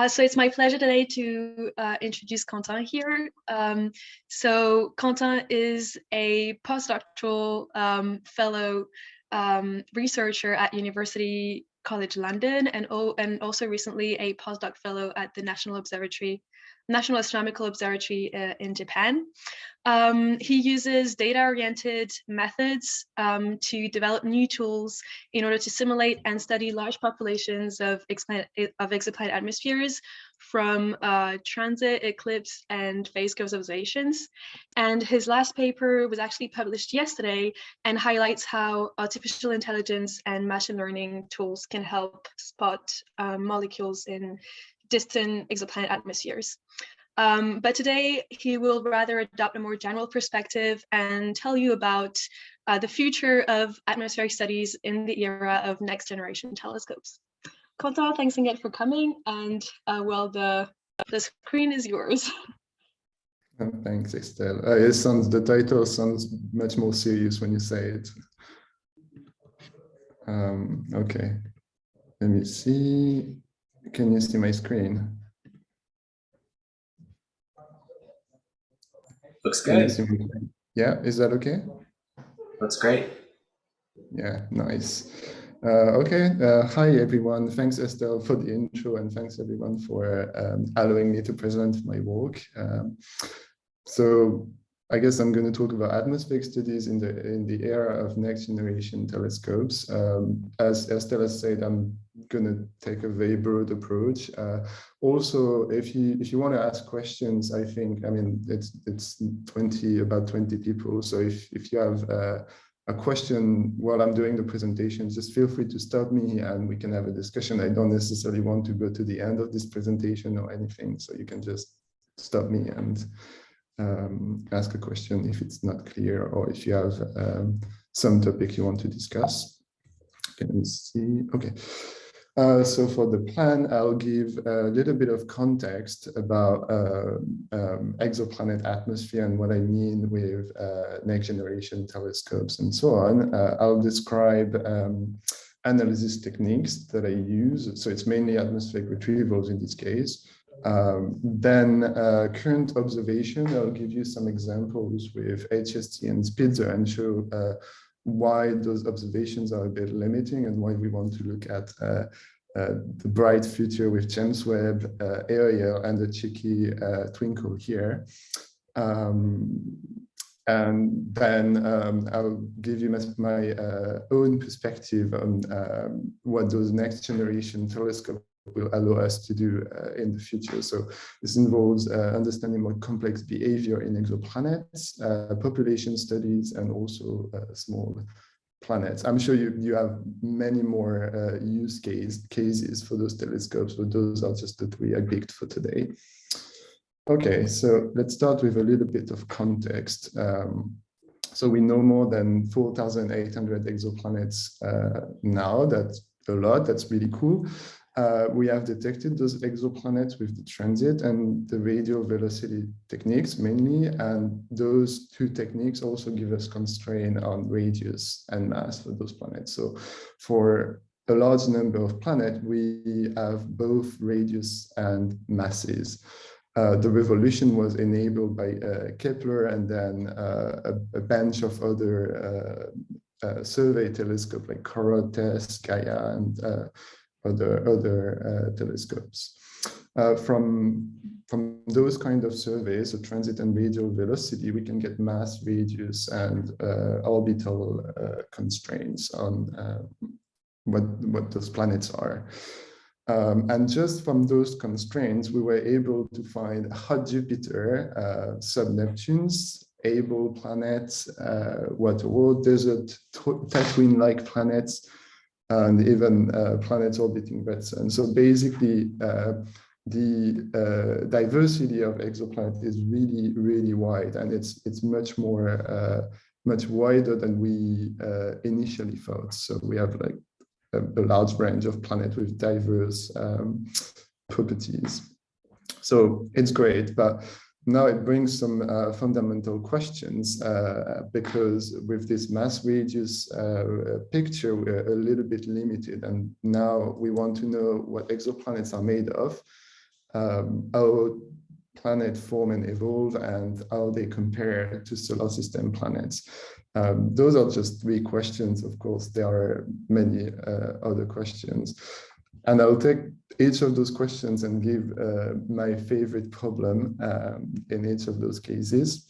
So it's my pleasure today to introduce Quentin here. So Quentin is a postdoctoral fellow researcher at University College London, and also recently a postdoc fellow at the National Astronomical Observatory in Japan. He uses data-oriented methods to develop new tools in order to simulate and study large populations of exoplanet atmospheres from transit, eclipse, and phase curves observations. And his last paper was actually published yesterday and highlights how artificial intelligence and machine learning tools can help spot molecules in distant exoplanet atmospheres. But today he will rather adopt a more general perspective and tell you about the future of atmospheric studies in the era of next generation telescopes. Quentin, thanks again for coming, and well, the screen is yours. Thanks, Estelle. The title sounds much more serious when you say it. Okay, let me see. Can you see my screen? Looks good. Yeah, is that okay? Looks great. Yeah, nice. Okay, hi everyone. Thanks Estelle for the intro, and thanks everyone for allowing me to present my work. So I guess I'm going to talk about atmospheric studies in the era of next generation telescopes. As Estelle has said, I'm going to take a very broad approach. Also, if you want to ask questions, I mean it's about 20 people. So if you have a question while I'm doing the presentation, just feel free to stop me and we can have a discussion. I don't necessarily want to go to the end of this presentation or anything, so you can just stop me and ask a question if it's not clear, or if you have some topic you want to discuss. Let me see. Okay. So for the plan, I'll give a little bit of context about exoplanet atmosphere and what I mean with next generation telescopes and so on. I'll describe analysis techniques that I use. So it's mainly atmospheric retrievals in this case. Then current observation, I'll give you some examples with HST and Spitzer and show why those observations are a bit limiting and why we want to look at the bright future with James Webb, Ariel, and the cheeky twinkle here. And then I'll give you my own perspective on what those next generation telescopes will allow us to do in the future. So this involves understanding more complex behavior in exoplanets, population studies, and also small planets. I'm sure you have many more use cases for those telescopes, but those are just the three I picked for today. Okay, so let's start with a little bit of context. So we know more than 4,800 exoplanets now. That's a lot, that's really cool. We have detected those exoplanets with the transit and the radial velocity techniques mainly, and those two techniques also give us constraint on radius and mass for those planets. So for a large number of planets, we have both radius and masses. The revolution was enabled by Kepler and then a bunch of other survey telescopes like Corot, TESS, Gaia, and other telescopes. From those kind of surveys, so transit and radial velocity, we can get mass, radius, and orbital constraints on what those planets are. And just from those constraints, we were able to find hot Jupiter, sub-Neptunes, able planets, water world, desert, Tatooine-like planets, and even planets orbiting red sun. So basically, the diversity of exoplanets is really, really wide, and it's much more, much wider than we initially thought. So we have like a large range of planets with diverse properties. So it's great, but now it brings some fundamental questions because with this mass radius picture, we're a little bit limited. And now we want to know what exoplanets are made of. how planets form and evolve and how they compare to solar system planets. Those are just 3 questions. Of course, there are many other questions. And I'll take each of those questions and give my favorite problem in each of those cases.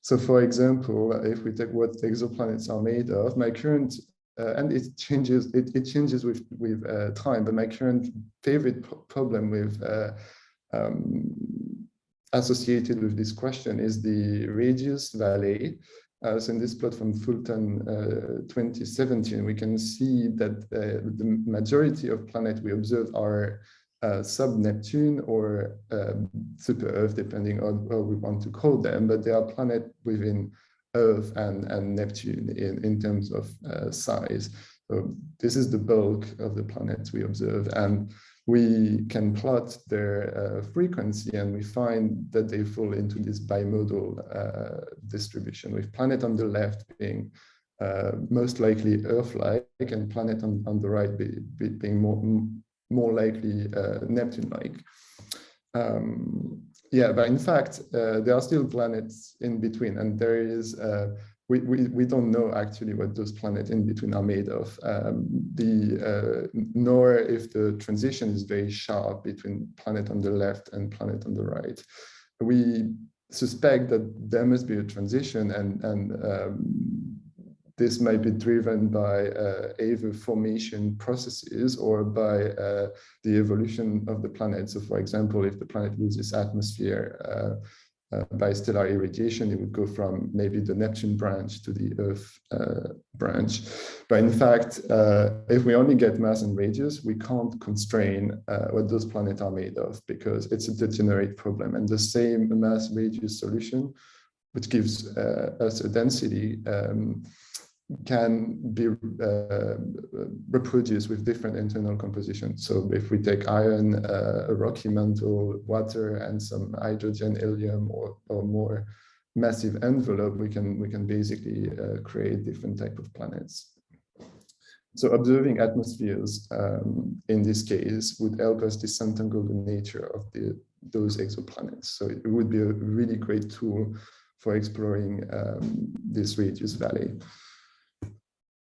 So for example, if we take what exoplanets are made of, my current, and it changes with time, but my current favorite problem with associated with this question is the radius valley. So in this plot from Fulton 2017, we can see that the majority of planets we observe are sub-Neptune or super-Earth, depending on how we want to call them, but they are planets within Earth and Neptune in terms of size. So this is the bulk of the planets we observe, and we can plot their frequency, and we find that they fall into this bimodal distribution, with planet on the left being most likely Earth-like, and planet on the right being more likely Neptune-like. Yeah, but in fact, there are still planets in between, and there is we don't know actually what those planets in between are made of, nor if the transition is very sharp between planet on the left and planet on the right. We suspect that there must be a transition, and this might be driven by either formation processes or by the evolution of the planet. So for example, if the planet loses atmosphere, by stellar irradiation, it would go from maybe the Neptune branch to the Earth branch. But in fact, if we only get mass and radius, we can't constrain what those planets are made of, because it's a degenerate problem. And the same mass radius solution, which gives us a density, can be reproduced with different internal compositions. So if we take iron, a rocky mantle, water, and some hydrogen, helium, or more massive envelope, we can basically create different type of planets. So observing atmospheres in this case would help us disentangle the nature of those exoplanets. So it would be a really great tool for exploring this radius valley.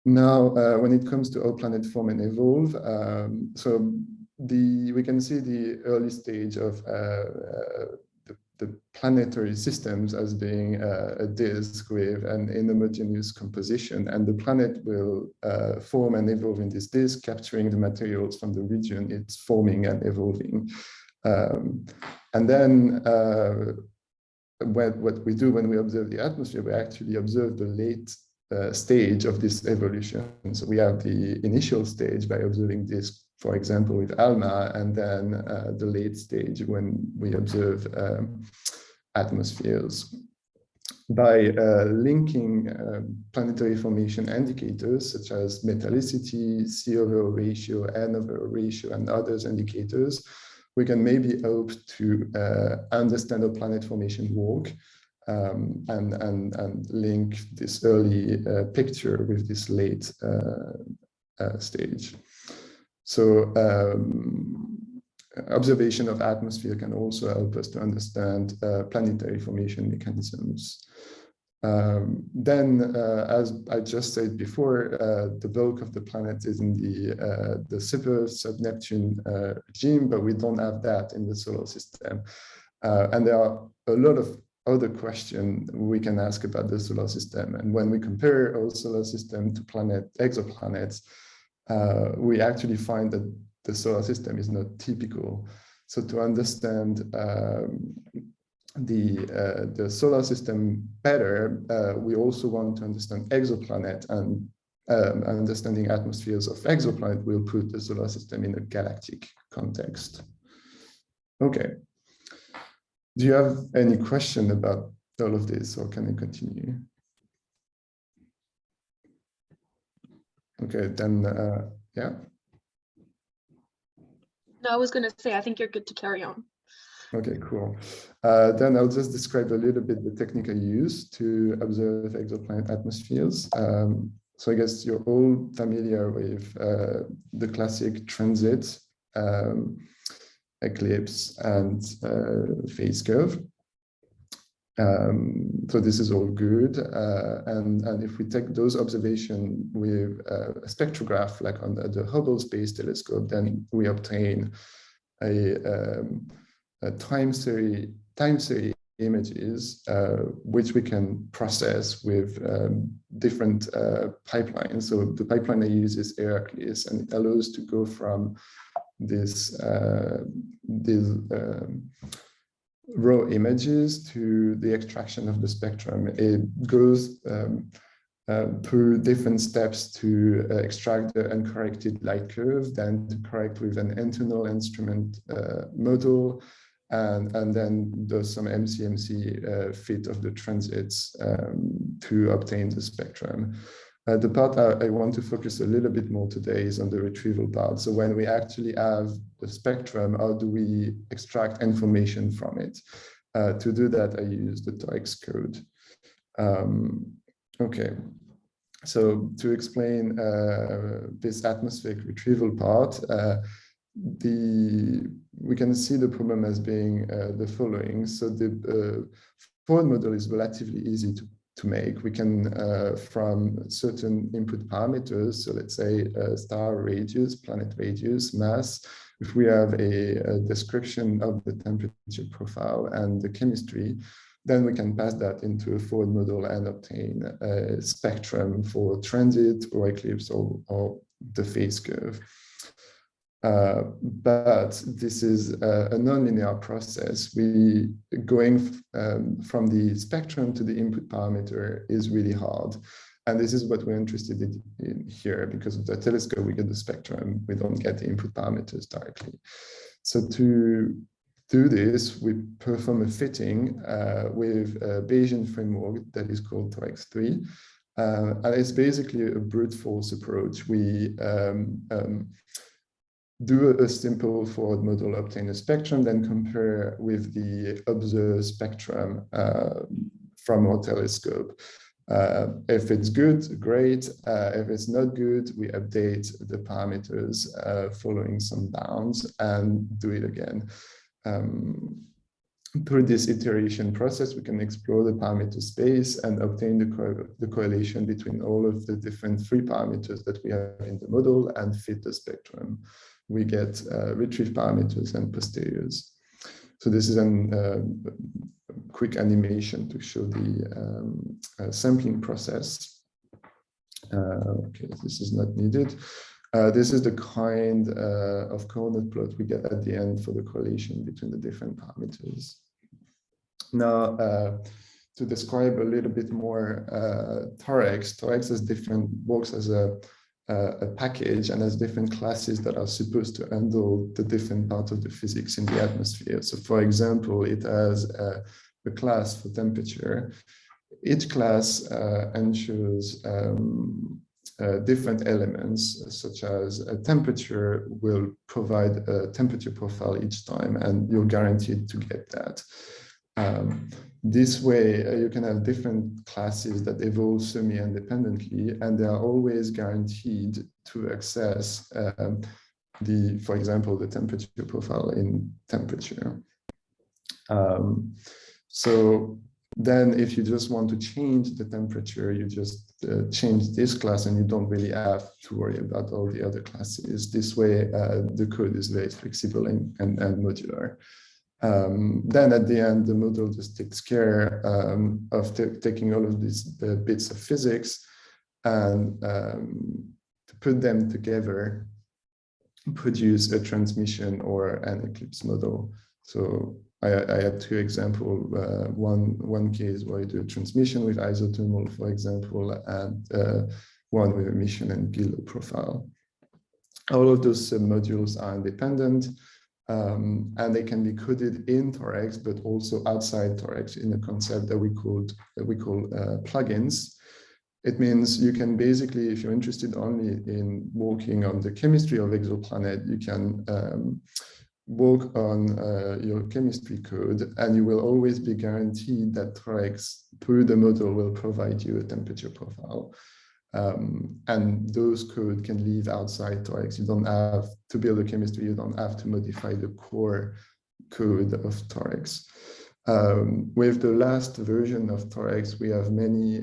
Now, when it comes to how planets form and evolve, so we can see the early stage of the planetary systems as being a disk with an inhomogeneous composition, and the planet will form and evolve in this disk, capturing the materials from the region it's forming and evolving. And then what we do when we observe the atmosphere, we actually observe the late stage of this evolution. So we have the initial stage by observing this, for example, with ALMA, and then the late stage when we observe atmospheres. By linking planetary formation indicators such as metallicity, C/O ratio, N/O ratio, and others indicators, we can maybe hope to understand how planet formation work. And link this early picture with this late stage. So observation of atmosphere can also help us to understand planetary formation mechanisms. Then, as I just said before, the bulk of the planet is in the super sub-Neptune regime, but we don't have that in the solar system. And there are a lot of other question we can ask about the solar system. And when we compare our solar system to exoplanets, we actually find that the solar system is not typical. So to understand the solar system better, we also want to understand exoplanet, and understanding atmospheres of exoplanet will put the solar system in a galactic context. Okay. Do you have any question about all of this, or can I continue? Okay, then, yeah. No, I was going to say, I think you're good to carry on. Okay, cool. Then I'll just describe a little bit the technical use to observe exoplanet atmospheres. So I guess you're all familiar with the classic transit. eclipse, and phase curve. So this is all good. And if we take those observations with a spectrograph, like on the Hubble Space Telescope, then we obtain a time series images, which we can process with different pipelines. So the pipeline I use is Heracles, and it allows to go from this raw images to the extraction of the spectrum. It goes through different steps to extract the uncorrected light curve, then to correct with an internal instrument model, and then does some MCMC fit of the transits to obtain the spectrum. The part I want to focus a little bit more today is on the retrieval part. So when we actually have the spectrum, how do we extract information from it? To do that, I use the Torx code. Okay, so to explain this atmospheric retrieval part, we can see the problem as being the following. So the forward model is relatively easy to make. We can, from certain input parameters, so let's say star radius, planet radius, mass, if we have a description of the temperature profile and the chemistry, then we can pass that into a forward model and obtain a spectrum for transit or eclipse or the phase curve. But this is a nonlinear process. Going from the spectrum to the input parameter is really hard. And this is what we're interested in here, because of the telescope, we get the spectrum, we don't get the input parameters directly. So to do this, we perform a fitting with a Bayesian framework that is called Torx 3. And it's basically a brute force approach. We do a simple forward model, obtain a spectrum, then compare with the observed spectrum from our telescope. If it's good, great. If it's not good, we update the parameters following some bounds and do it again. Through this iteration process, we can explore the parameter space and obtain the correlation between all of the different free parameters that we have in the model and fit the spectrum. We get retrieve parameters and posteriors. So this is a quick animation to show the sampling process. Okay, this is not needed. This is the kind of coordinate plot we get at the end for the correlation between the different parameters. Now, to describe a little bit more Torx works as a package and has different classes that are supposed to handle the different parts of the physics in the atmosphere. So for example, it has a class for temperature. Each class ensures different elements, such as a temperature will provide a temperature profile each time, and you're guaranteed to get that. This way, you can have different classes that evolve semi-independently, and they are always guaranteed to access for example, the temperature profile in temperature. So then if you just want to change the temperature, you just change this class and you don't really have to worry about all the other classes. This way, the code is very flexible and modular. Then at the end, the model just takes care of taking all of these bits of physics and to put them together, produce a transmission or an eclipse model. So I had two examples, one case where I do a transmission with isothermal, for example, and one with emission and below profile. All of those submodules are independent. And they can be coded in Torx, but also outside Torx in a concept that we call plugins. It means you can basically, if you're interested only in working on the chemistry of Exoplanet, you can work on your chemistry code, and you will always be guaranteed that Torx, through the model, will provide you a temperature profile. And those code can live outside Torx. You don't have to build a chemistry, you don't have to modify the core code of Torx. With the last version of Torx, we have many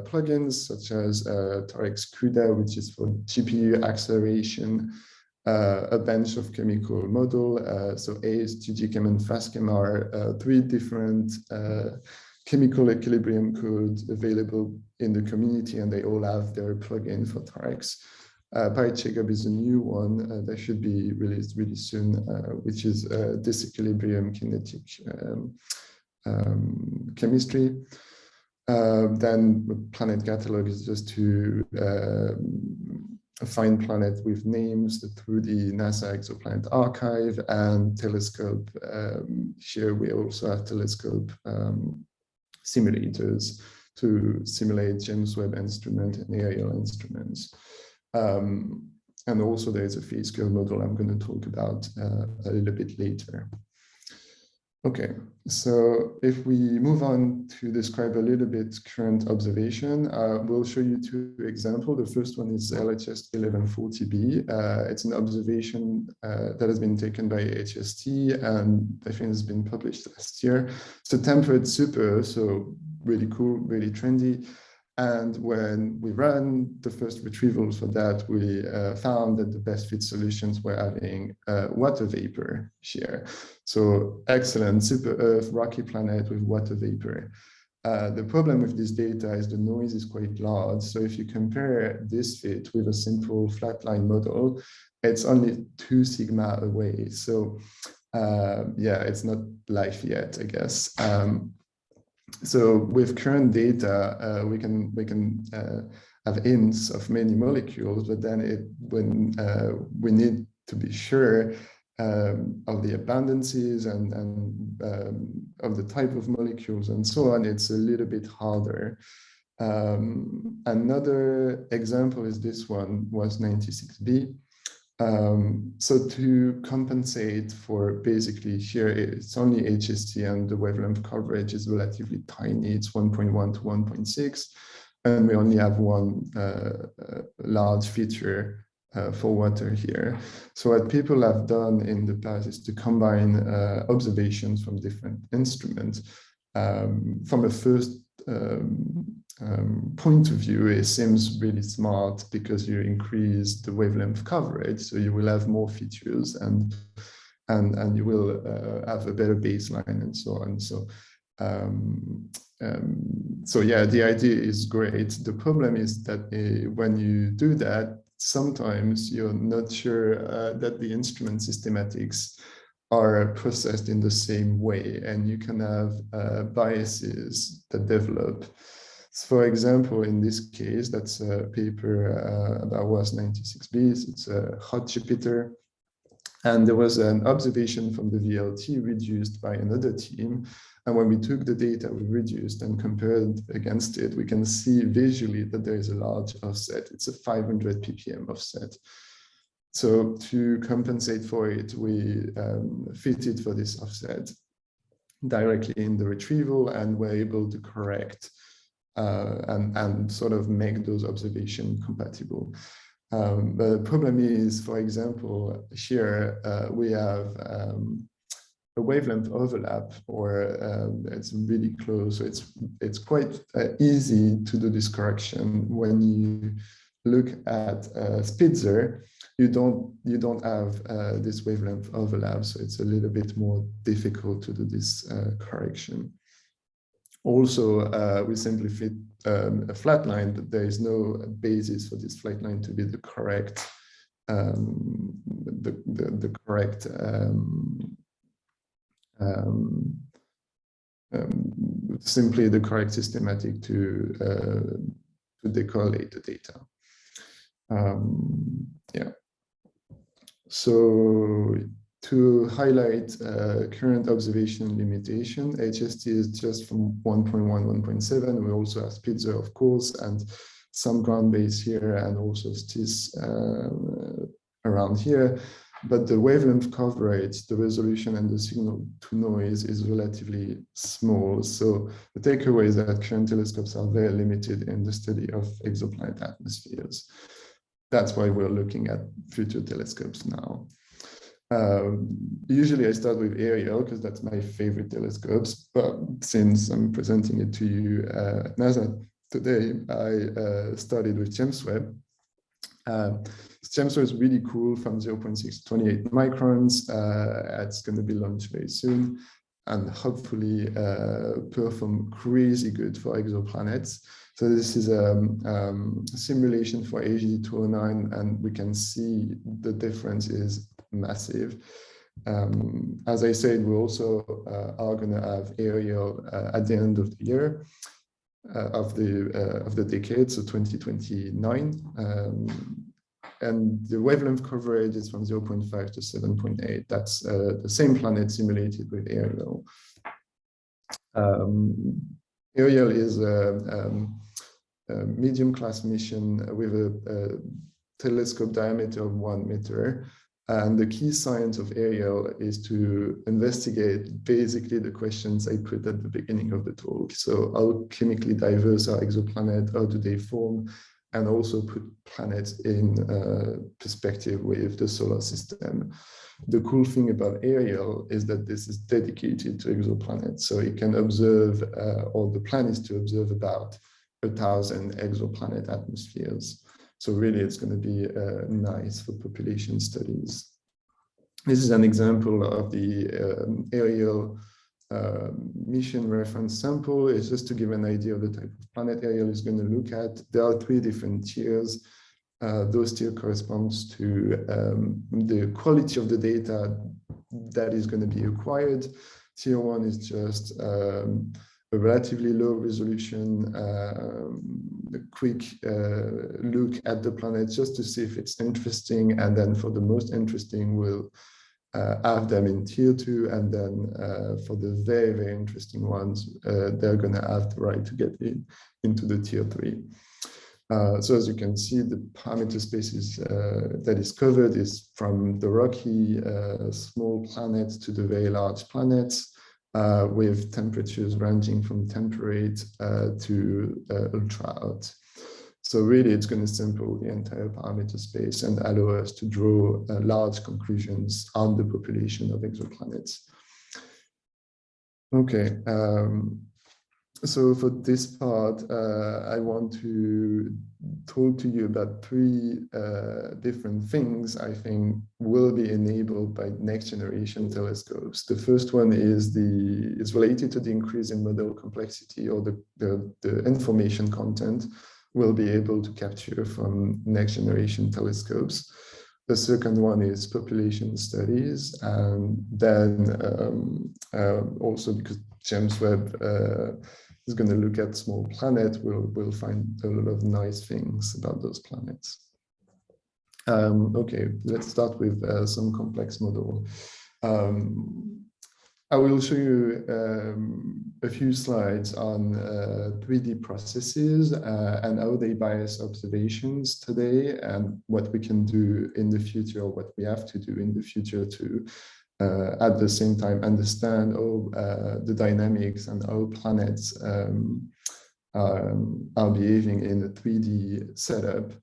plugins such as Torx CUDA, which is for GPU acceleration, a bunch of chemical model. So ACE, GGChem, and FastChem are 3 different chemical equilibrium codes available in the community, and they all have their plugin for Torx. PyCheckup is a new one that should be released really soon, which is disequilibrium kinetic chemistry. Then Planet Catalogue is just to find planet with names through the NASA Exoplanet archive, and Telescope. Here we also have Telescope simulators to simulate James Webb instrument and Ariel instruments. And also there's a phase scale model I'm going to talk about a little bit later. Okay, so if we move on to describe a little bit current observation, we'll show you 2 examples. The first one is LHS 1140b. It's an observation that has been taken by HST, and I think it's been published last year. It's a tempered super, so really cool, really trendy. And when we ran the first retrievals for that, we found that the best fit solutions were having water vapor shear. So excellent super Earth, rocky planet with water vapor. The problem with this data is the noise is quite large. So if you compare this fit with a simple flatline model, it's only 2 sigma away. So yeah, it's not life yet, I guess. So with current data, we can have hints of many molecules, but then when we need to be sure of the abundances and of the type of molecules and so on, it's a little bit harder. Another example is this one, was 96b. So to compensate for basically here, it's only HST and the wavelength coverage is relatively tiny. It's 1.1 to 1.6, and we only have one large feature for water here. So what people have done in the past is to combine observations from different instruments. From a first point of view, it seems really smart because you increase the wavelength coverage, so you will have more features and you will have a better baseline and so on. So so yeah, the idea is great. The problem is that when you do that, sometimes you're not sure that the instrument systematics are processed in the same way, and you can have biases that develop. So for example, in this case, that's a paper about WAS 96b. It's a hot Jupiter. And there was an observation from the VLT reduced by another team. And when we took the data we reduced and compared against it, we can see visually that there is a large offset. It's a 500 ppm offset. So to compensate for it, we fitted for this offset directly in the retrieval, and were able to correct and sort of make those observations compatible. The problem is, for example, here we have a wavelength overlap, or it's really close. So it's quite easy to do this correction. When you look at Spitzer, you don't have this wavelength overlap, so it's a little bit more difficult to do this correction. Also, we simply fit a flat line, but there is no basis for this flat line to be the correct simply the correct systematic to decorrelate the data. Yeah. So to highlight current observation limitation, HST is just from 1.1, 1.7. We also have Spitzer, of course, and some ground base here, and also STIS around here. but the wavelength coverage, the resolution and the signal to noise is relatively small. So the takeaway is that current telescopes are very limited in the study of exoplanet atmospheres. That's why we're looking at future telescopes now. Usually I start with Ariel because that's my favorite telescopes, but since I'm presenting it to you at NASA today, I started with James Webb. James Webb is really cool from 0.6 to 28 microns. It's going to be launched very soon and hopefully perform crazy good for exoplanets. So this is a simulation for AGD 209, and we can see the difference is massive. As I said, we also are going to have Ariel at the end of the year of the decade, so 2029. And the wavelength coverage is from 0.5 to 7.8. That's the same planet simulated with Ariel. Ariel is a medium-class mission with a telescope diameter of 1 meter. And the key science of Ariel is to investigate basically the questions I put at the beginning of the talk. So how chemically diverse are exoplanets? How do they form? And also put planets in perspective with the solar system. The cool thing about Ariel is that this is dedicated to exoplanets. So it can observe, or the plan is to observe about 1,000 exoplanet atmospheres. So really, it's going to be nice for population studies. This is an example of the Ariel mission reference sample. It's just to give an idea of the type of planet Ariel is going to look at. There are 3 different tiers. Those tiers corresponds to the quality of the data that is going to be acquired. Tier 1 is just a relatively low resolution, a quick look at the planet just to see if it's interesting. And then for the most interesting, we'll have them in tier 2. And then for the very, very interesting ones, they're going to have the right to get into the tier 3. So as you can see, the parameter spaces that is covered is from the rocky small planets to the very large planets. With temperatures ranging from temperate to ultra hot. So really, it's going to sample the entire parameter space and allow us to draw large conclusions on the population of exoplanets. Okay, so for this part, I want to talk to you about 3 different things I think will be enabled by next generation telescopes. The first one is it's related to the increase in model complexity, or the information content we'll be able to capture from next generation telescopes. The second one is population studies, and then also because James Webb is going to look at small planets, we'll find a lot of nice things about those planets. Okay, let's start with some complex model. I will show you a few slides on 3D processes and how they bias observations today, and what we can do in the future, or what we have to do in the future to at the same time understand the dynamics and how planets are behaving in a 3D setup.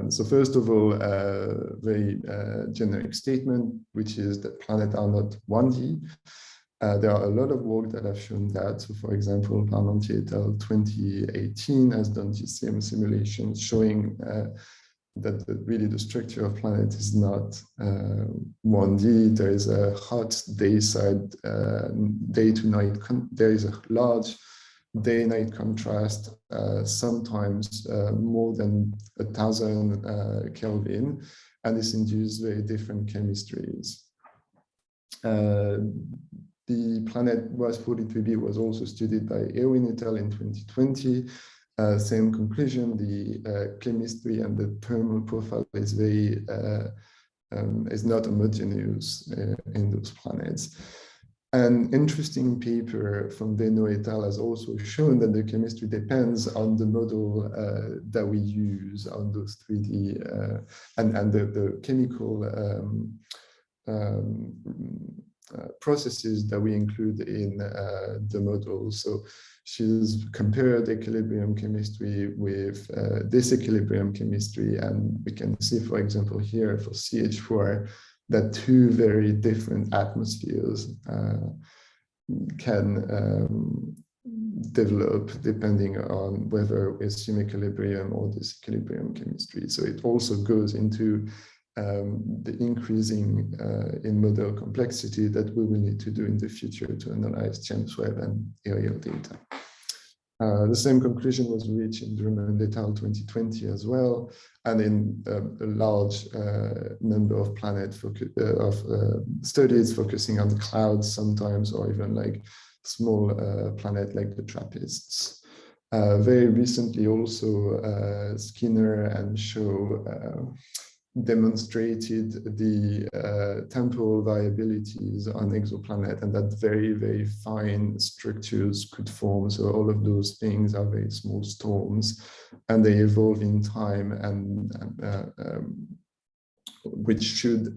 So first of all, a very generic statement, which is that planets are not 1D. There are a lot of work that have shown that. So for example, Parmentier et al. 2018 has done GCM simulations showing that really the structure of planet is not 1D. There is a hot day-side, day to night, there is a large day-night contrast, sometimes more than 1,000 Kelvin, and this induces very different chemistries. The planet WAS43b was also studied by Erwin et al. In 2020. Same conclusion, the chemistry and the thermal profile is very is not homogeneous in those planets. An interesting paper from Beno et al. Has also shown that the chemistry depends on the model that we use on those 3D and the chemical processes that we include in the model. So she's compared equilibrium chemistry with disequilibrium chemistry, and we can see, for example, here for CH4, that two very different atmospheres can develop depending on whether we assume equilibrium or disequilibrium chemistry. So it also goes into the increasing in model complexity that we will need to do in the future to analyze James Webb and Ariel data. The same conclusion was reached in Drummond et al. 2020 as well, and in a large number of studies focusing on clouds sometimes, or even like small planet like the Trappists. Very recently also Skinner and Shaw demonstrated the temporal variabilities on exoplanet, and that very, very fine structures could form. So all of those things are very small storms, and they evolve in time, and which should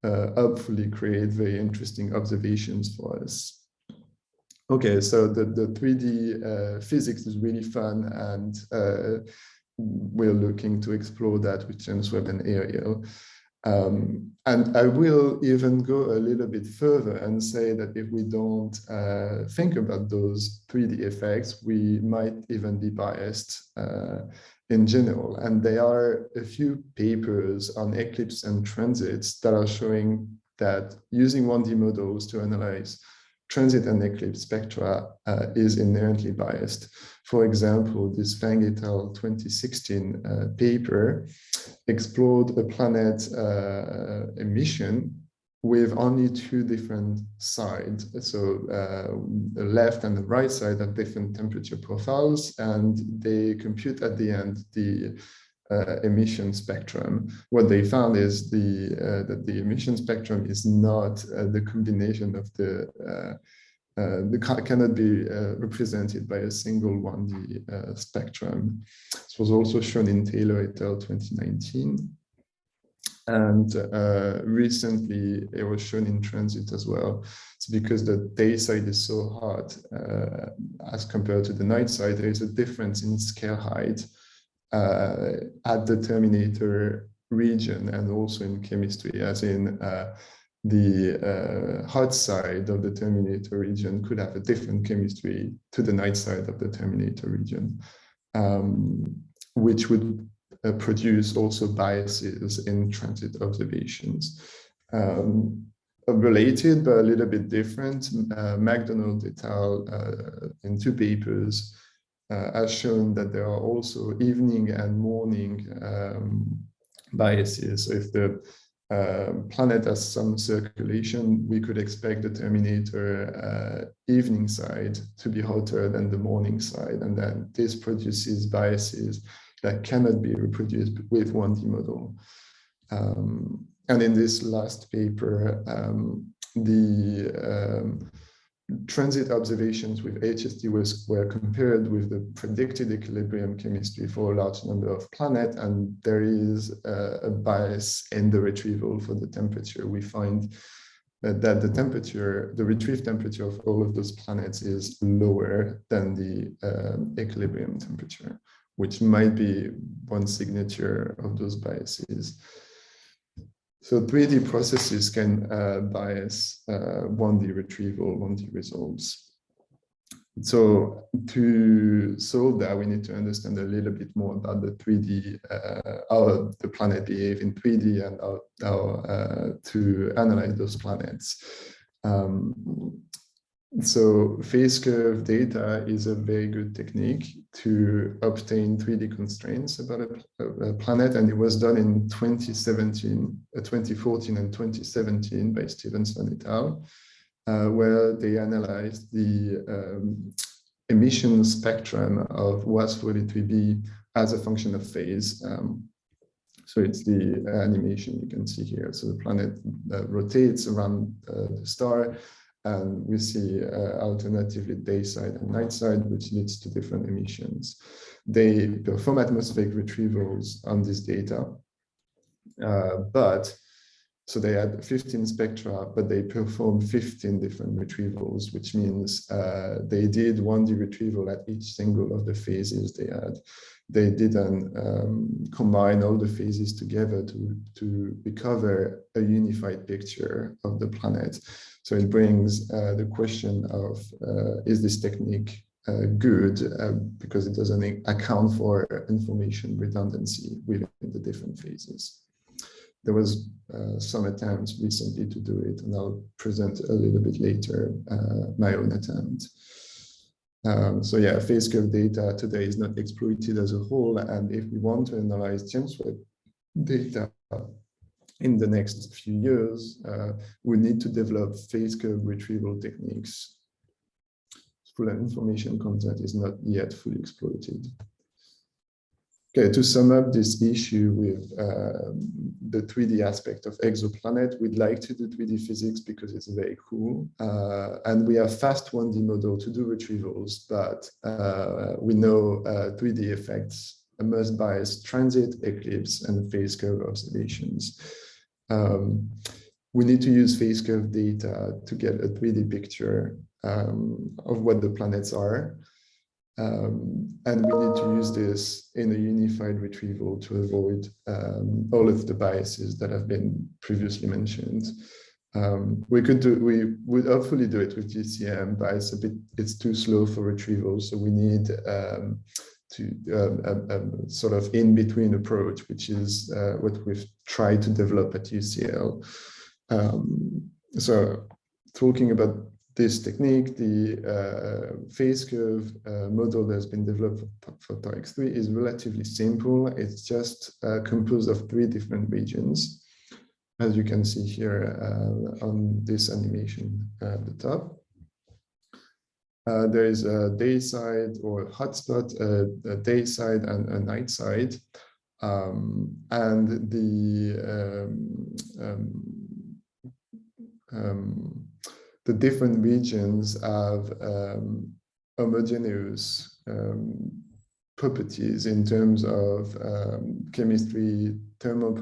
hopefully create very interesting observations for us. Okay, so the 3D physics is really fun, and we're looking to explore that with James Webb and Ariel. And I will even go a little bit further and say that if we don't think about those 3D effects, we might even be biased in general. And there are a few papers on eclipse and transits that are showing that using 1D models to analyze transit and eclipse spectra is inherently biased. For example, this Fang et al. 2016 paper explored a planet emission with only two different sides. So the left and the right side have different temperature profiles, and they compute at the end the emission spectrum. What they found is that the emission spectrum is not the combination of cannot be represented by a single 1D spectrum. This was also shown in Taylor et al. 2019. And recently it was shown in transit as well. It's because the day side is so hot as compared to the night side, there is a difference in scale height at the terminator region, and also in chemistry, as in the hot side of the terminator region could have a different chemistry to the night side of the terminator region, which would produce also biases in transit observations. Related but a little bit different, MacDonald et al. In two papers has shown that there are also evening and morning biases. So if the planet has some circulation, we could expect the terminator evening side to be hotter than the morning side, and then this produces biases that cannot be reproduced with 1D model. And in this last paper, the transit observations with HST were compared with the predicted equilibrium chemistry for a large number of planets, and there is a bias in the retrieval for the temperature. We find that the temperature, the retrieve temperature of all of those planets is lower than the equilibrium temperature, which might be one signature of those biases. So 3D processes can bias 1D retrieval, 1D results. So to solve that, we need to understand a little bit more about the 3D, how the planet behave in 3D, and how to analyze those planets. So phase curve data is a very good technique to obtain 3D constraints about a planet, and it was done in 2014 and 2017 by Stevenson et al., where they analyzed the emission spectrum of WAS43b as a function of phase. So it's the animation you can see here. So the planet rotates around the star, And we see alternatively day side and night side, which leads to different emissions. They perform atmospheric retrievals on this data, so they had 15 spectra, but they performed 15 different retrievals, which means they did 1D retrieval at each single of the phases they had. They didn't combine all the phases together to recover a unified picture of the planet. So it brings the question of, is this technique good? Because it doesn't account for information redundancy within the different phases. There was some attempts recently to do it, and I'll present a little bit later my own attempt. So yeah, phase curve data today is not exploited as a whole, and if we want to analyze James Webb data in the next few years, we need to develop phase curve retrieval techniques. Full information content is not yet fully exploited. Okay, to sum up this issue with the 3D aspect of Exoplanet, we'd like to do 3D physics because it's very cool. And we have fast 1D model to do retrievals, but we know 3D effects must bias transit, eclipse, and phase curve observations. We need to use phase curve data to get a 3D picture of what the planets are. And we need to use this in a unified retrieval to avoid all of the biases that have been previously mentioned. We would hopefully do it with GCM, but it's too slow for retrieval. So we need sort of in-between approach, which is what we've tried to develop at UCL. So talking about this technique, the phase curve model that has been developed for Torx 3 is relatively simple. It's just composed of 3 different regions, as you can see here on this animation at the top. There is a day side or hotspot, a day side and a night side. And the different regions have homogeneous properties in terms of chemistry, thermal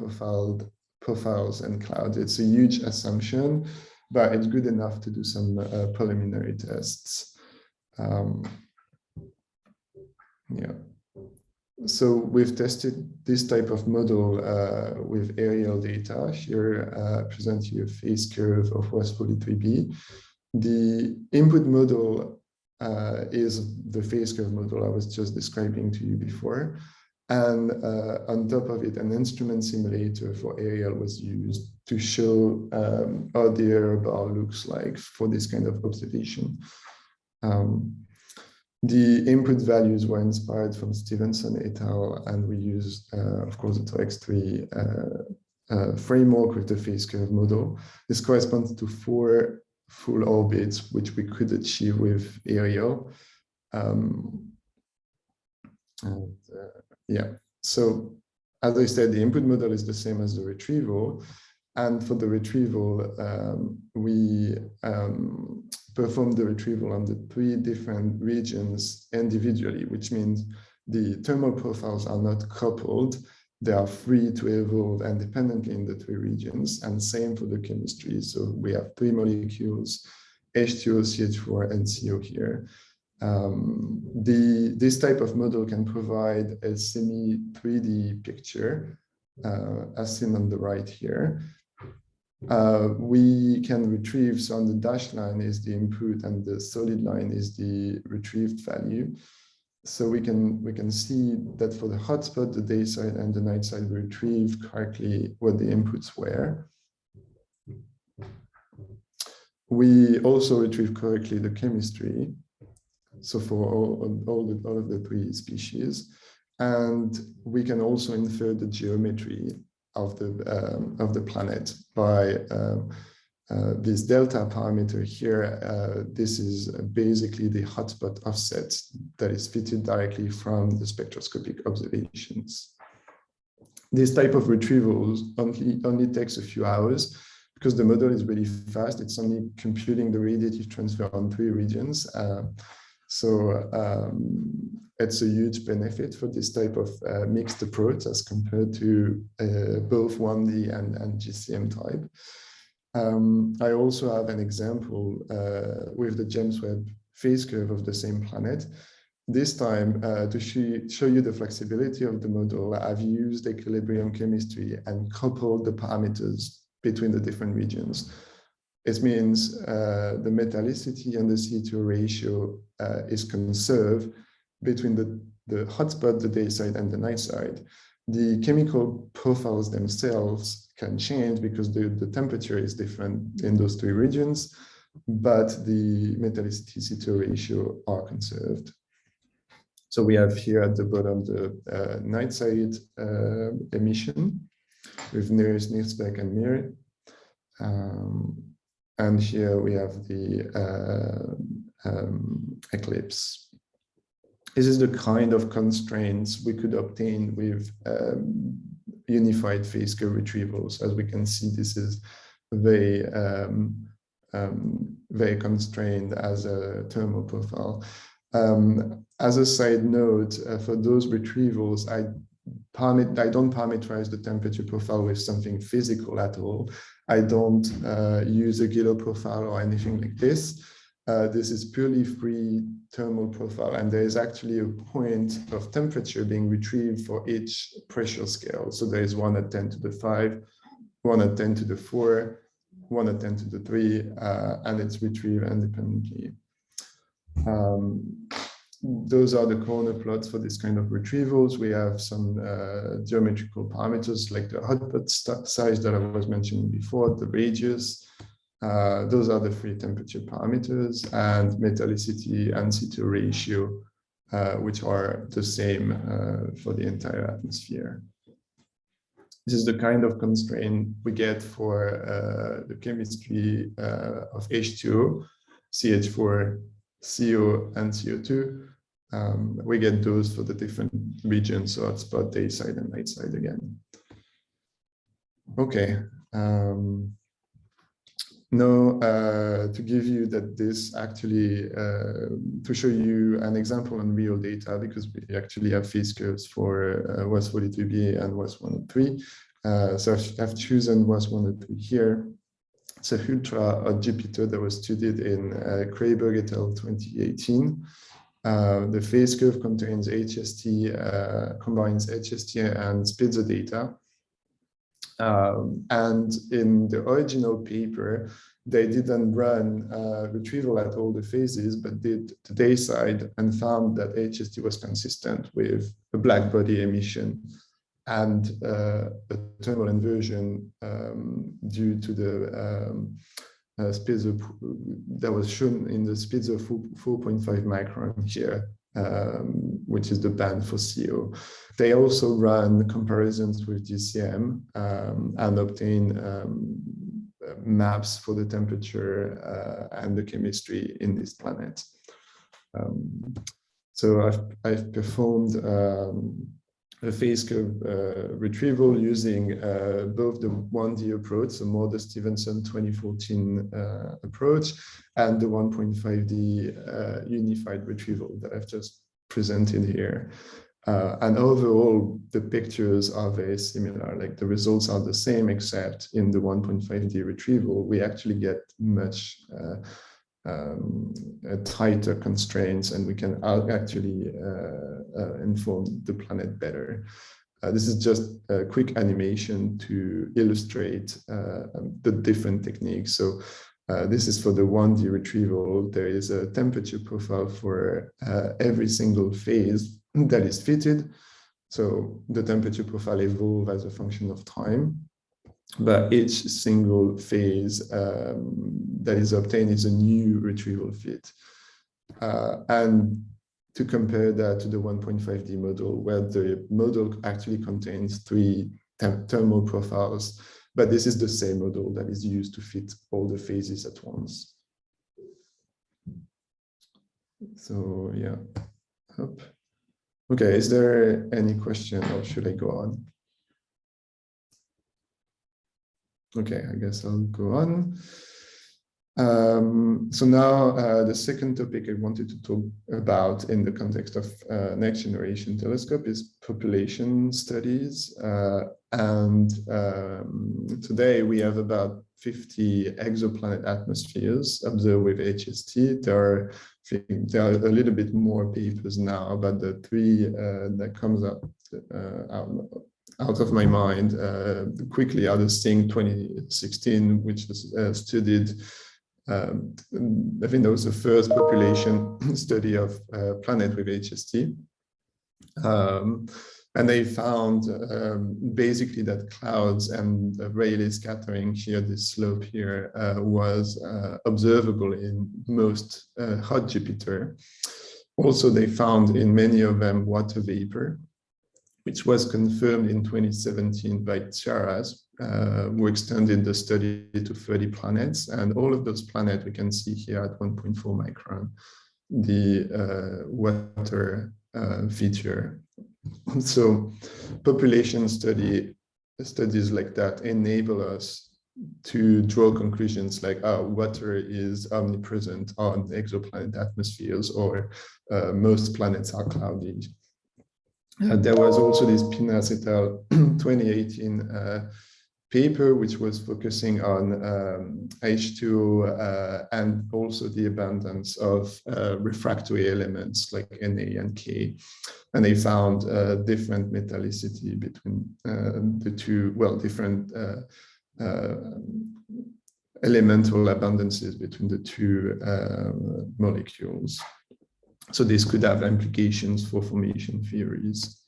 profiles, and clouds. It's a huge assumption, but it's good enough to do some preliminary tests. Yeah. So we've tested this type of model with aerial data. Here, I present you a phase curve of WASP 43b. The input model is the phase curve model I was just describing to you before. And on top of it, an instrument simulator for aerial was used to show how the error bar looks like for this kind of observation. The input values were inspired from Stevenson et al. And we used, of course, the Torx 3 framework with the phase curve model. This corresponds to 4 full orbits, which we could achieve with aerial. Yeah, so as I said, the input model is the same as the retrieval. And for the retrieval, we performed the retrieval on the 3 different regions individually, which means the thermal profiles are not coupled. They are free to evolve independently in the 3 regions, and same for the chemistry. So we have 3 molecules, H2O, CH4, and CO here. This type of model can provide a semi-3D picture, as seen on the right here. We can retrieve, so on the dashed line is the input and the solid line is the retrieved value. So we can see that for the hotspot, the day side and the night side, we retrieve correctly what the inputs were. We also retrieve correctly the chemistry. So for all of the 3 species, and we can also infer the geometry of the planet by this delta parameter here. This is basically the hotspot offset that is fitted directly from the spectroscopic observations. This type of retrievals only takes a few hours, because the model is really fast, it's only computing the radiative transfer on 3 regions. It's a huge benefit for this type of mixed approach as compared to both 1D and GCM type. I also have an example with the James Webb phase curve of the same planet. This time, to show you the flexibility of the model, I've used equilibrium chemistry and coupled the parameters between the different regions. It means the metallicity and the C2 ratio is conserved between the hotspot, the day side, and the night side. The chemical profiles themselves can change because the temperature is different in those 3 regions, but the metallicity C2 ratio are conserved. So we have here at the bottom the night side emission with nearest, near spec, and mirror. And here we have the eclipse. This is the kind of constraints we could obtain with unified phase curve retrievals. As we can see, this is very, very constrained as a thermal profile. As a side note, for those retrievals, I don't parameterize the temperature profile with something physical at all. I don't use a Gillow profile or anything like this. This is purely free thermal profile, and there is actually a point of temperature being retrieved for each pressure scale. So there is 1 at 10 to the 5, 1 at 10 to the 4, 1 at 10 to the 3, and it's retrieved independently. Those are the corner plots for this kind of retrievals. We have some geometrical parameters like the hotspot size that I was mentioning before, the radius. Those are the free temperature parameters, and metallicity and C2 ratio, which are the same for the entire atmosphere. This is the kind of constraint we get for the chemistry of H2O, CH4, CO, and CO2. We get those for the different regions, so hotspot, day side, and night side again. Okay. Now, to give you that this actually, to show you an example on real data, because we actually have phase curves for WAS 43b and WAS 103. So I've chosen WAS 103 here. It's a ultra hot Jupiter that was studied in Krayberg et al. 2018. The phase curve contains HST, combines HST and Spitzer data. And in the original paper, they didn't run retrieval at all the phases, but did the day side and found that HST was consistent with a black body emission and a thermal inversion due to the Spitzer that was shown in the Spitzer 4.5 micron here, which is the band for CO. They also ran comparisons with GCM and obtained maps for the temperature and the chemistry in this planet. So I've performed a phase curve retrieval using both the 1D approach, the Mulder-Stevenson 2014 approach, and the 1.5D unified retrieval that I've just presented here. And overall, the pictures are very similar. Like the results are the same, except in the 1.5D retrieval, we actually get much tighter constraints, and we can actually inform the planet better. This is just a quick animation to illustrate the different techniques. So this is for the 1D retrieval. There is a temperature profile for every single phase that is fitted. So the temperature profile evolves as a function of time, but each single phase that is obtained is a new retrieval fit. And to compare that to the 1.5D model, where the model actually contains 3 thermal profiles, but this is the same model that is used to fit all the phases at once. So yeah, okay, is there any question or should I go on? Okay, I guess I'll go on. So now the second topic I wanted to talk about in the context of next generation telescope is population studies. Today we have about 50 exoplanet atmospheres observed with HST. There are a little bit more papers now, but the three that comes up out of my mind quickly are the STING 2016, which was studied. I think that was the first population study of planet with HST. And they found basically that clouds and Rayleigh scattering here, this slope here, was observable in most hot Jupiter. Also, they found in many of them water vapor, which was confirmed in 2017 by Charas, who extended the study to 30 planets. And all of those planets we can see here at 1.4 micron, the water feature. So population studies like that enable us to draw conclusions like, oh, water is omnipresent on exoplanet atmospheres, or most planets are cloudy. There was also this Pinas et al. 2018 paper, which was focusing on H2O and also the abundance of refractory elements like Na and K. And they found different metallicity between the two, well, different elemental abundances between the two molecules. So this could have implications for formation theories.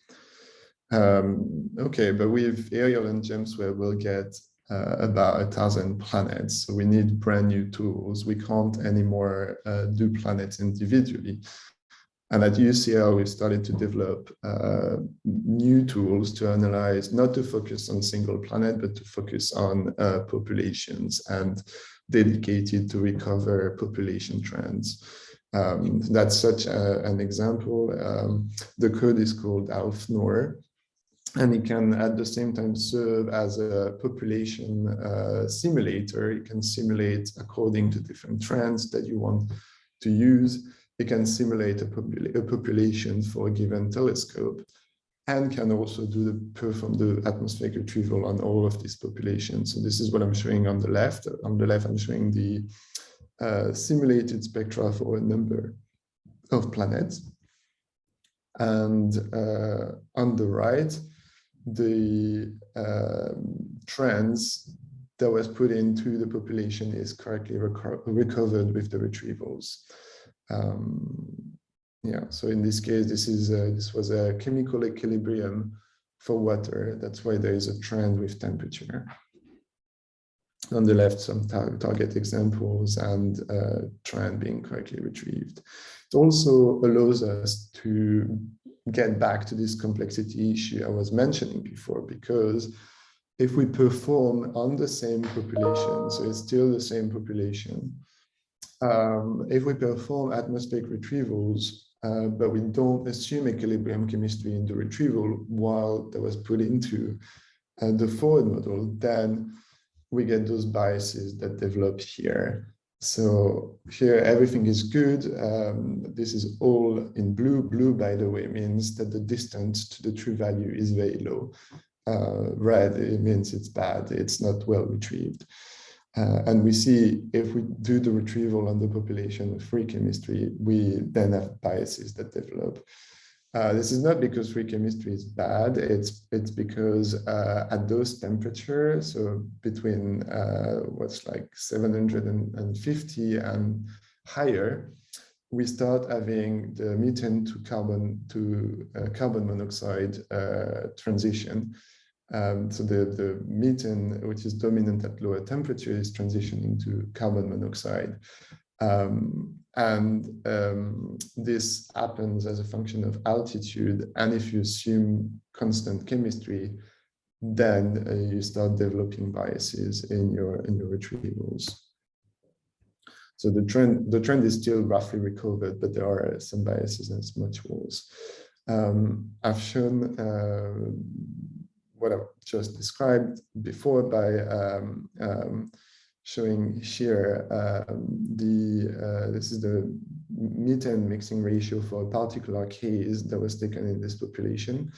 Okay, but with Ariel and James Webb, we'll get about 1,000 planets. So we need brand new tools. We can't anymore do planets individually. And at UCL, we started to develop new tools to analyze, not to focus on single planet, but to focus on populations and dedicated to recover population trends. That's such an example. The code is called ALFNOR, and it can at the same time serve as a population simulator. It can simulate according to different trends that you want to use. It can simulate a population for a given telescope, and can also perform the atmospheric retrieval on all of these populations. So this is what I'm showing on the left. On the left, I'm showing the simulated spectra for a number of planets. And on the right, the trends that was put into the population is correctly recovered with the retrievals. Yeah, so in this case, this was a chemical equilibrium for water. That's why there is a trend with temperature. On the left, some target examples and trend being correctly retrieved. It also allows us to get back to this complexity issue I was mentioning before, because if we perform on the same population, so it's still the same population, if we perform atmospheric retrievals, but we don't assume equilibrium chemistry in the retrieval while that was put into the forward model, then we get those biases that develop here. So here everything is good. This is all in blue. Blue, by the way, means that the distance to the true value is very low. Red, it means it's bad. It's not well retrieved. And we see if we do the retrieval on the population with free chemistry, we then have biases that develop. This is not because free chemistry is bad. It's because at those temperatures, so between what's like 750 and higher, we start having the methane to carbon monoxide transition. So the methane, which is dominant at lower temperature, is transitioning to carbon monoxide. This happens as a function of altitude. And if you assume constant chemistry, then you start developing biases in your retrievals. So the trend is still roughly recovered, but there are some biases and it's much worse. I've shown what I've just described before by showing here this is the methane mixing ratio for a particular case that was taken in this population.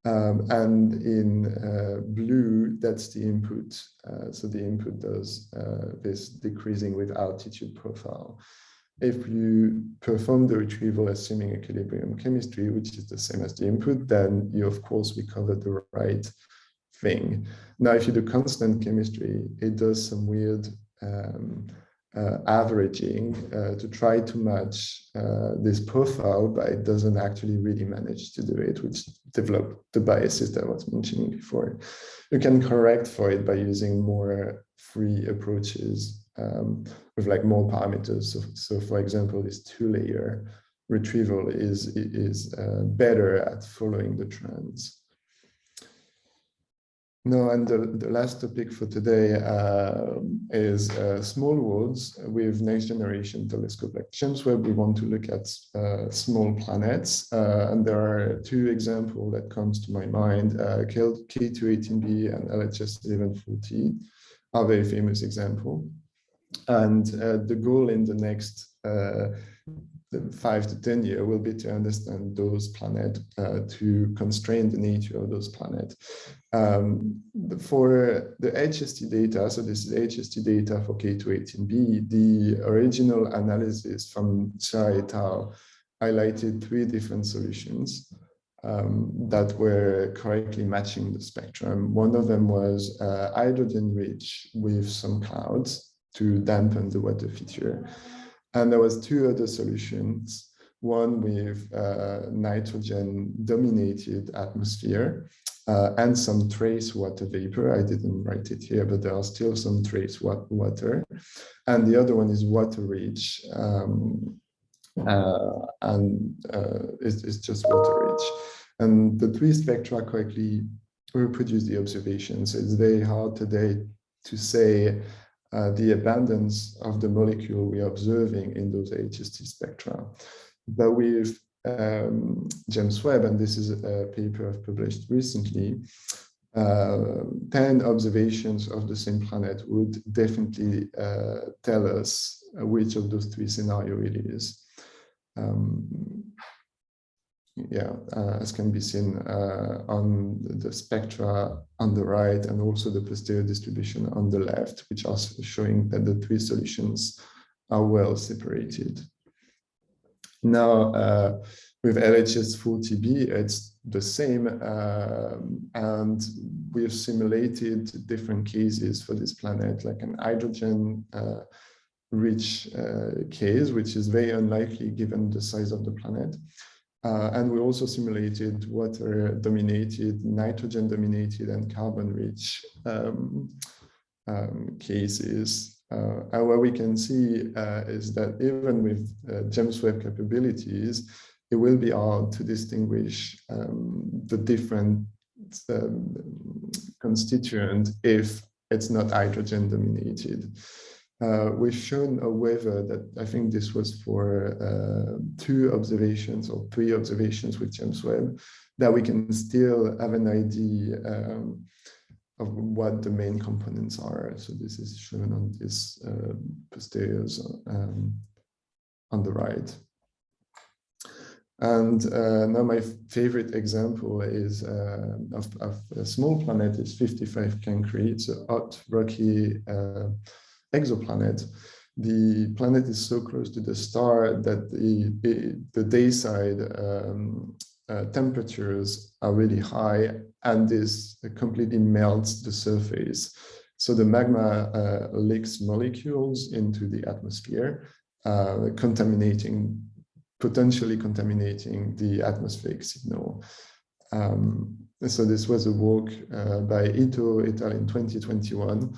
And in blue, that's the input. So the input does this decreasing with altitude profile. If you perform the retrieval assuming equilibrium chemistry, which is the same as the input, then you, of course, recover the right thing. Now, if you do constant chemistry, it does some weird averaging to try to match this profile, but it doesn't actually really manage to do it, which developed the biases that I was mentioning before. You can correct for it by using more free approaches with like more parameters. So for example, this 2-layer retrieval is better at following the trends. No, and the last topic for today is small worlds with next generation telescope like James Webb. We want to look at small planets, and there are 2 examples that comes to my mind. K218b and LHS 1140 are very famous example. And the goal in the next 5 to 10 years will be to understand those planets, to constrain the nature of those planets. For the HST data, so this is HST data for K218b, the original analysis from Chai et al. Highlighted 3 different solutions that were correctly matching the spectrum. One of them was hydrogen rich with some clouds to dampen the water feature. And there was 2 other solutions, one with nitrogen dominated atmosphere and some trace water vapor. I didn't write it here, but there are still some trace water. And the other one is water rich it's just water rich. And the 3 spectra correctly reproduce the observations. It's very hard today to say the abundance of the molecule we are observing in those HST spectra. But with James Webb, and this is a paper I've published recently, 10 observations of the same planet would definitely tell us which of those 3 scenarios it is. As can be seen on the spectra on the right and also the posterior distribution on the left, which are showing that the 3 solutions are well separated. Now, with LHS 40b, it's the same, and we have simulated different cases for this planet, like an hydrogen rich case, which is very unlikely given the size of the planet. And we also simulated water-dominated, nitrogen-dominated, and carbon-rich cases. And what we can see is that even with James Webb capabilities, it will be hard to distinguish the different constituents if it's not hydrogen-dominated. We've shown a waiver that I think this was for 2 observations or 3 observations with James Webb, that we can still have an idea of what the main components are. So this is shown on this posteriors on the right. And now my favorite example is of a small planet is 55 Cancri. It's a hot, rocky exoplanet. The planet is so close to the star that the dayside temperatures are really high, and this completely melts the surface. So the magma leaks molecules into the atmosphere, potentially contaminating the atmospheric signal. So this was a work by Ito et al. In 2021.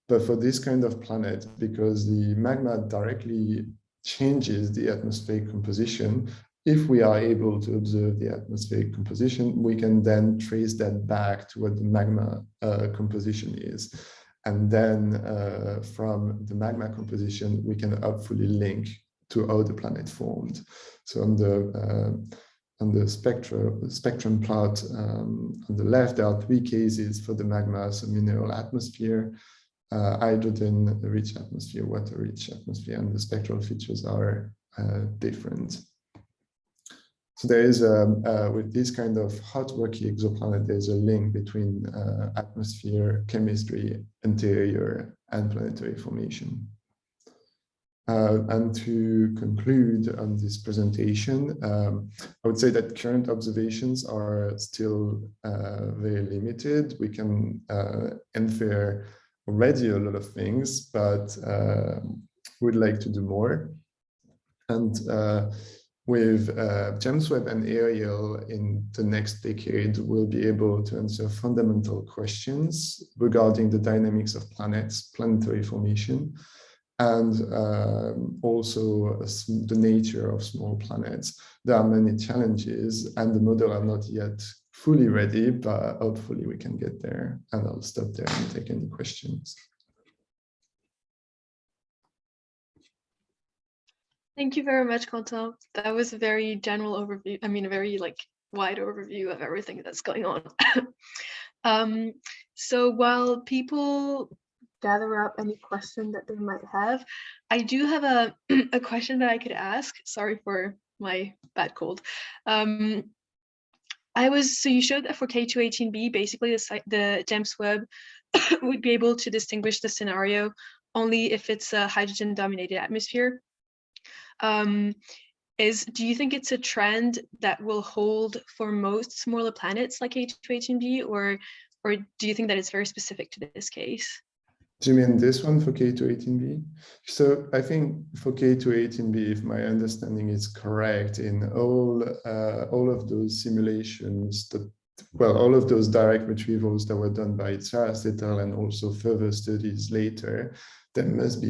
But for this kind of planet, because the magma directly changes the atmospheric composition, if we are able to observe the atmospheric composition, we can then trace that back to what the magma composition is. And then from the magma composition, we can hopefully link to how the planet formed. So on the on the spectrum plot on the left, there are 3 cases for the magma, so mineral atmosphere, hydrogen-rich atmosphere, water-rich atmosphere, and the spectral features are different. So there is, with this kind of hot rocky exoplanet, there's a link between atmosphere, chemistry, interior, and planetary formation. And to conclude on this presentation, I would say that current observations are still very limited. We can infer already a lot of things, but we'd like to do more. And with James Webb and Ariel in the next decade, we'll be able to answer fundamental questions regarding the dynamics of planets, planetary formation, and also the nature of small planets. There are many challenges, and the model are not yet fully ready, but hopefully we can get there. And I'll stop there and take any questions. Thank you very much, Quentin. That was a very general overview. I mean, a very wide overview of everything that's going on. So while people gather up any question that they might have, I do have a question that I could ask. Sorry for my bad cold. So you showed that for K218b, basically the James Webb would be able to distinguish the scenario only if it's a hydrogen-dominated atmosphere. Do you think it's a trend that will hold for most smaller planets like K218b, or do you think that it's very specific to this case? Do you mean this one for K218b? So I think for K218b, if my understanding is correct, in all of those simulations, all of those direct retrievals that were done by Charles et al. And also further studies later, there must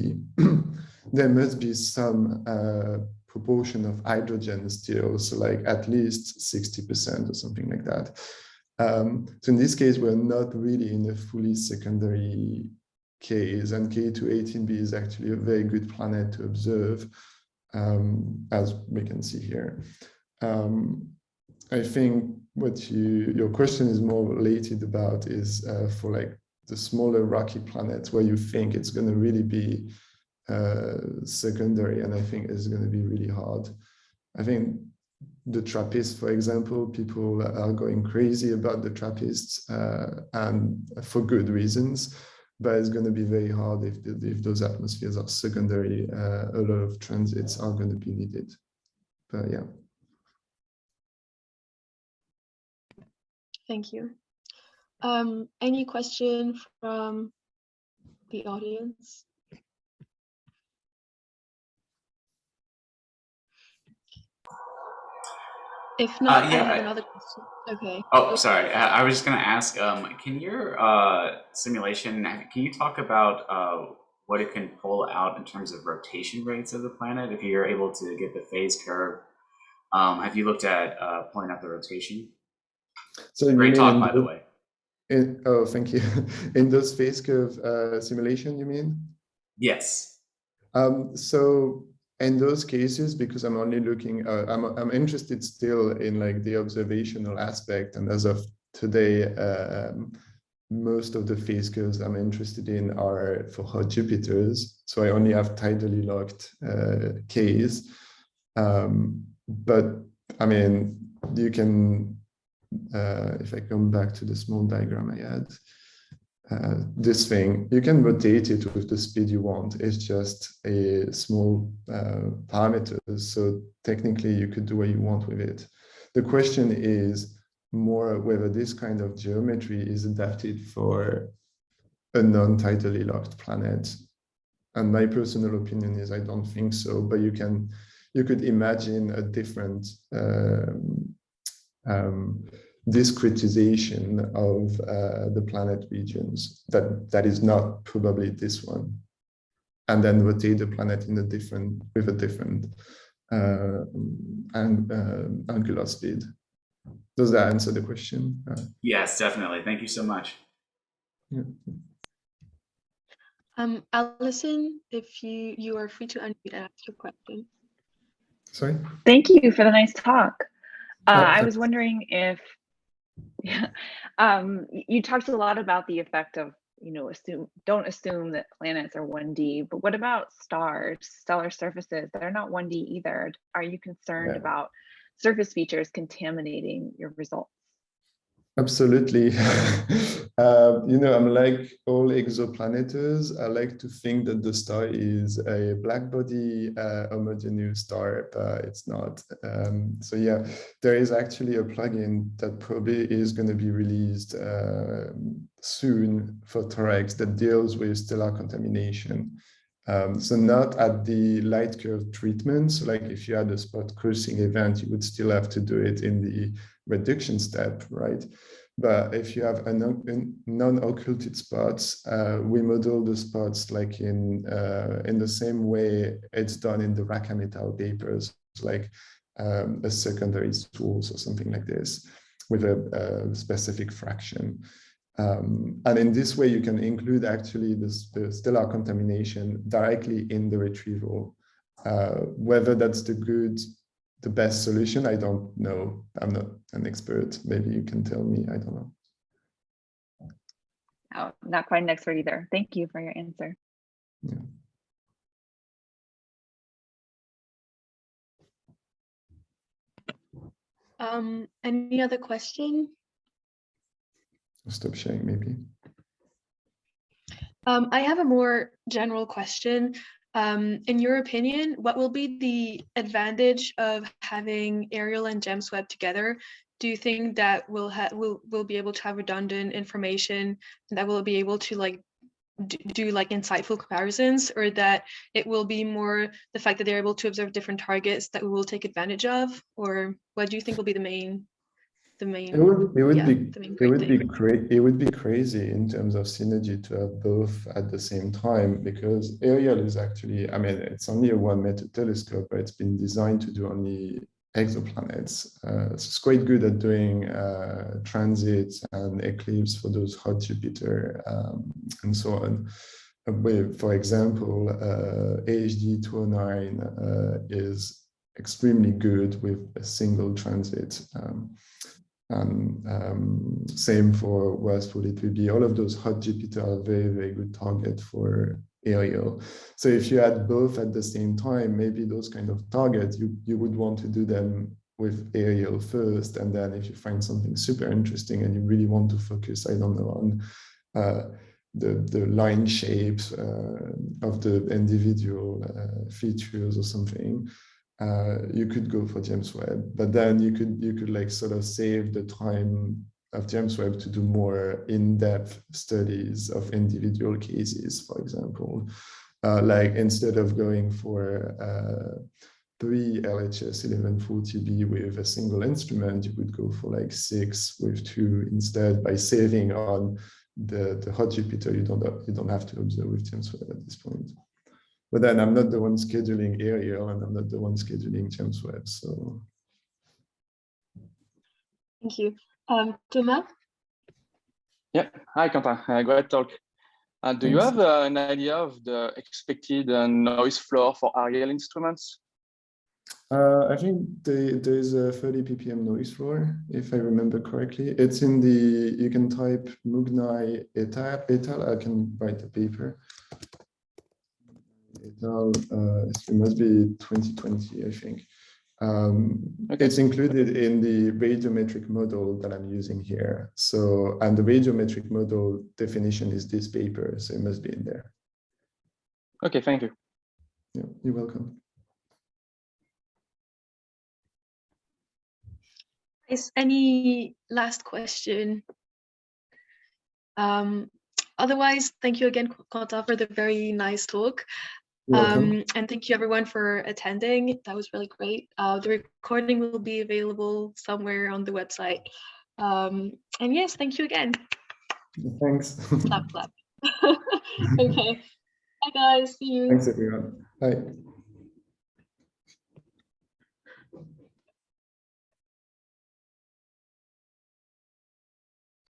be some proportion of hydrogen still, so like at least 60% or something like that. So in this case, we're not really in a fully secondary case, and K218b is actually a very good planet to observe, as we can see here. I think what your question is more related about is for like the smaller rocky planets where you think it's going to really be secondary, and I think it's going to be really hard. I think the TRAPPIST, for example, people are going crazy about the TRAPPIST, and for good reasons, but it's going to be very hard if those atmospheres are secondary. A lot of transits are going to be needed, but yeah. Thank you. Any question from the audience? If not, I have another question. Okay. Oh, sorry. I was just going to ask, can your simulation, can you talk about what it can pull out in terms of rotation rates of the planet? If you're able to get the phase curve, have you looked at pulling out the rotation? So great talk, by the way. Oh, thank you. In those phase curve simulation, you mean? Yes. So in those cases, because I'm only looking, I'm interested still in like the observational aspect, and as of today, most of the phase curves I'm interested in are for hot Jupiters. So I only have tidally locked Ks. But I mean, you can, if I come back to the small diagram I had, this thing, you can rotate it with the speed you want. It's just a small parameter. So technically you could do what you want with it. The question is more whether this kind of geometry is adapted for a non-tidally locked planet. And my personal opinion is I don't think so, but you could imagine a different discretization of the planet regions that is not probably this one, and then rotate the planet with a different angular speed. Does that answer the question? Yes, definitely. Thank you so much. Yeah. Allison, if you are free to unmute and ask your question. Sorry? Thank you for the nice talk. I was wondering if you talked a lot about the effect of, don't assume that planets are 1D, but what about stars, stellar surfaces that are not 1D either? Are you concerned about surface features contaminating your results? Absolutely. I'm like all exoplaneters. I like to think that the star is a black body homogeneous star, but it's not. So yeah, there is actually a plugin that probably is going to be released soon for Torx that deals with stellar contamination. So not at the light curve treatment. So like if you had a spot crossing event, you would still have to do it in the reduction step, right? But if you have a non-occulted spots, we model the spots like in the same way it's done in the Rakametal papers, like a secondary source or something like this with a specific fraction. And in this way, you can include actually the stellar contamination directly in the retrieval. Whether that's the best solution, I don't know. I'm not an expert. Maybe you can tell me. I don't know. Oh, not quite an expert either. Thank you for your answer. Yeah. Any other question? I'll stop sharing maybe. I have a more general question. In your opinion, what will be the advantage of having Ariel and GEMS-Webb together? Do you think that we'll be able to have redundant information, that we'll be able to like do like insightful comparisons, or that it will be more the fact that they're able to observe different targets that we will take advantage of? Or what do you think will be the main It would thing? be crazy in terms of synergy to have both at the same time, because Ariel is actually, I mean, it's only a 1 meter telescope, but it's been designed to do only exoplanets. So it's quite good at doing transits and eclipse for those hot Jupiter and so on. With, for example, AHD 209 is extremely good with a single transit. Same for Westwood, it will be all of those hot Jupiter are very, very good target for Ariel. So if you had both at the same time, maybe those kind of targets, you would want to do them with Ariel first. And then if you find something super interesting and you really want to focus, I don't know, on the line shapes of the individual features or something, you could go for GEMS-Webb, but then you could like sort of save the time of GEMS-Webb to do more in-depth studies of individual cases, for example. Like instead of going for 3 LHS 1140B with a single instrument, you would go for like 6 with 2 instead, by saving on the hot Jupiter you don't have to observe with GEMS-Webb at this point. But then I'm not the one scheduling Ariel and I'm not the one scheduling GEMS-Webb. So Thank you. Thomas? Yeah, hi Quentin, great talk. Do you have an idea of the expected noise floor for Ariel instruments? I think there is a 30 ppm noise floor, if I remember correctly. It's in the, you can type Mugnai et al. I can write the paper. It must be 2020, I think. Okay. It's included in the radiometric model that I'm using here. So, and the radiometric model definition is this paper, so it must be in there. Okay, thank you. Yeah, you're welcome. Is any last question? Otherwise, thank you again, Quentin, for the very nice talk. And thank you everyone for attending. That was really great. The recording will be available somewhere on the website. And yes, thank you again. Thanks. Clap, clap. Okay. Bye guys, see you. Thanks everyone. Bye.